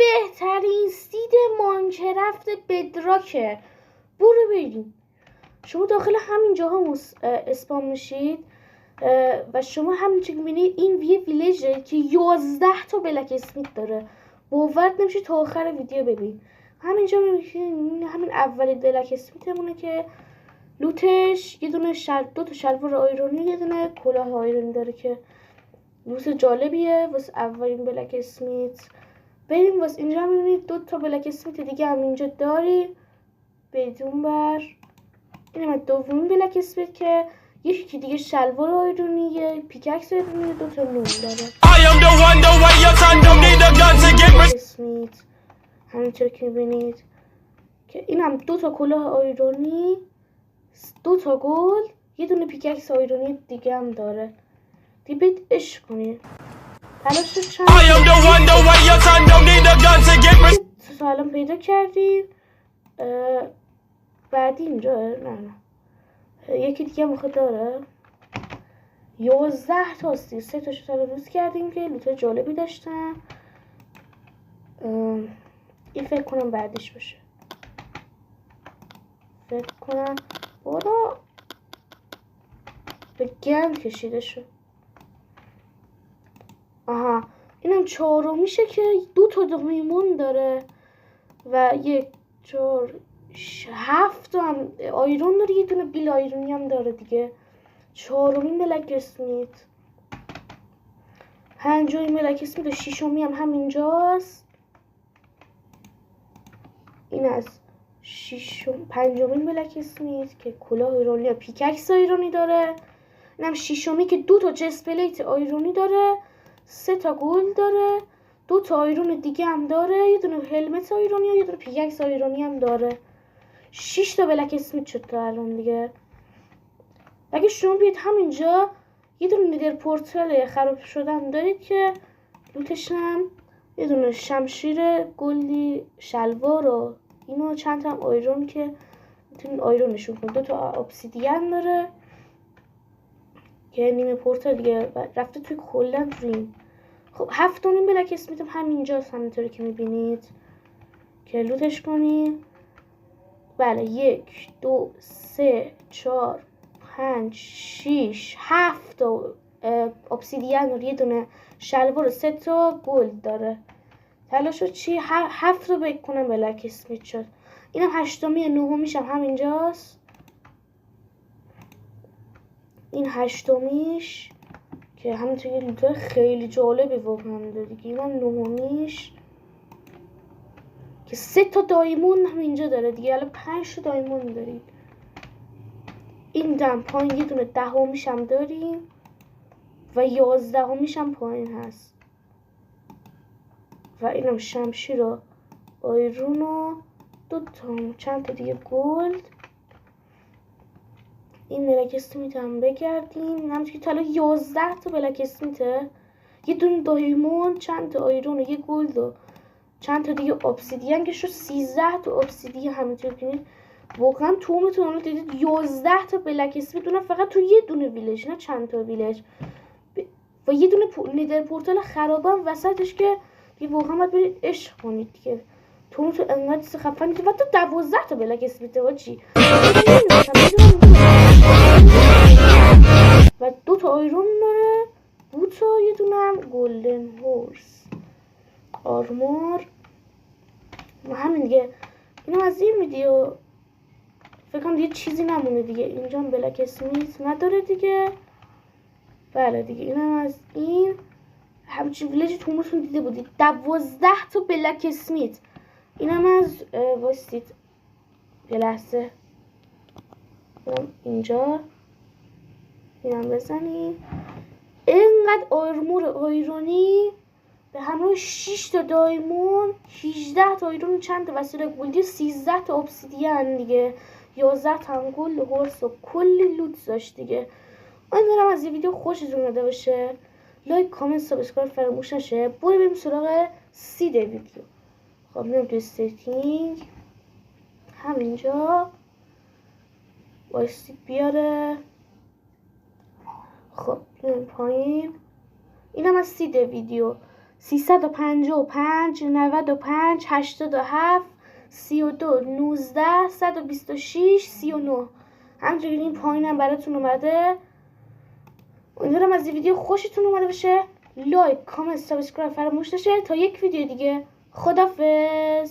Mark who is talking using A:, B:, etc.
A: بهترین سید ماینکرافت بدراکه. برو بریم. شما داخل همین جاها اسپام میشید و شما همینجور که میبینید این یه ویلیجه که 11 تا بلک اسمیت داره. باور نمیشه تا آخر ویدیو ببین. همینجا میبینید همین اولین بلک اسمیتمونه که لوتش یه دونه دو تا شلوار آیرونی یه دونه کلاه آیرونی داره که لوت جالبیه واسه اولین بلک اسمیت. بریم واسه اینجا میبینید 2 تا بلک اسمیت دیگه هم اینجا داریم. بدون بر این هم دومین بلک اسمیت که یکی که دیگه شلوار آیرونی یه پیککس آیرونی 2 تا نون داره. اسمیت همینطور که میبینید که این هم 2 تا کلاه آیرونی 2 تا گل یه دونه پیککس آیرونی دیگه هم داره. دیگه بید عشق کنید. تلاش چند سالم پیدا کردیم. بعدی اینجا نه یکی دیگه میخواد داره 11 تاستی 3 تاشو تا روز کردیم که لوت جالبی داشتن. این فکر کنم بعدیش باشه. فکر کنم برو به گند کشیده شد. آها اینم 4 میشه که 2 تا دایموند داره و 1 4 7 تا هم آیرون داره یه دونه بیل آیرونی هم داره دیگه. 4مین بلک اسمیت 5مین بلک اسمیت و 6می هم همینجاست. این از 5مین بلک اسمیت که کلاه آیرونی و پیککس آیرونی داره. اینم 6می که 2 تا چست پلیت آیرونی داره 3 تا گل داره 2 تا آیرون دیگه هم داره یه دونه هلمت آیرونی و یه دونه پیککس آیرونی هم داره. 6 تا بلک اسمیت شد تا الان دیگه. اگه شما بیاید همینجا یه دونه نیدر پورتال خراب شدن دارید که لوتش هم یه دونه شمشیر گلی شلوار و اینو چند تا هم آیرون که میتونید آیرونشون کنید. 2 تا obsidian داره که نیمه پورتال دیگه رفته توی کلا ریم. خب 7مین بلک اسمیت هم همینجاست همینطوری که میبینید که لوتش کنید. بله 1 2 3 4 5 6 7 تا obsidian و یه دونه شلوار و 3 تا گلد داره. تلاشو چی 7 رو بکنم بلک اسمیت شد. اینم 8می 9میش هم همینجاست. این 8میش که همینطور یه لوت خیلی جالبی واقعا داره دیگه. اینم 9میش که 3 تا دایموند هم اینجا داره دیگه. الان 5 تا دایموند دارید. این دم پایین یه دونه 10میش هم داریم و 11میش هم پایین هست و اینم شمشیر و آیرون و 2 تا چند تا دیگه گلد. این بلک اسمیت هم بگردیم. همچنین که تا 11 تا بلک اسمیته یه دونه دایموند چند تا آیرون و یه گلد و چند تا دیگه obsidian که شد 13 تا obsidian. همینطور ببینید واقعا تومتون رو دیدید 11 تا بلک اسمیت اونم فقط تو یه دونه ویلج نه چند تا ویلج و یه دونه نیدر پورتال خرابه هم وسطش که دیگه واقعا باید برید عشق کنید دیگه. تومتون انقدر چیز خفنی و تو 12 تا بلک اسمیت ها چی و 2 تا آیرون داره 2 تا یه دونه هم گلدن هورس آرمور و همین دیگه. اینم از این ویدیو فکر کنم دیگه چیزی نمونه دیگه. اینجا هم بلک اسمیت نداره دیگه. بله دیگه اینم از این. همچین ویلج تومتون دیده بودید 12 تا بلک اسمیت. اینم از وایستید یه لحظه اینجا اینم بزنید. اینقدر آرمور آیرونی به همراه 6 تا دایموند 18 تا آیرون چند تا وسیله گلدی 13 تا obsidian دیگه 11 تا هم گل هورس و کلی لوت داشت دیگه. امیدوارم از این ویدیو خوشتون اومده باشه. لایک کامنت سابسکرایب فراموش نشه. بریم سراغ سید ویدیو. خب میام توی ستینگ همینجا وایسید بیاره. خب میام پایین. اینم از سید ویدیو. 355 95 87 32 19 126 39. همونجوری این پایینم براتون اومده. امیدوارم از این ویدیو خوشتون اومده باشه. لایک، کامنت، سابسکرایب فراموش نشه. تا یک ویدیو دیگه، خدافظ.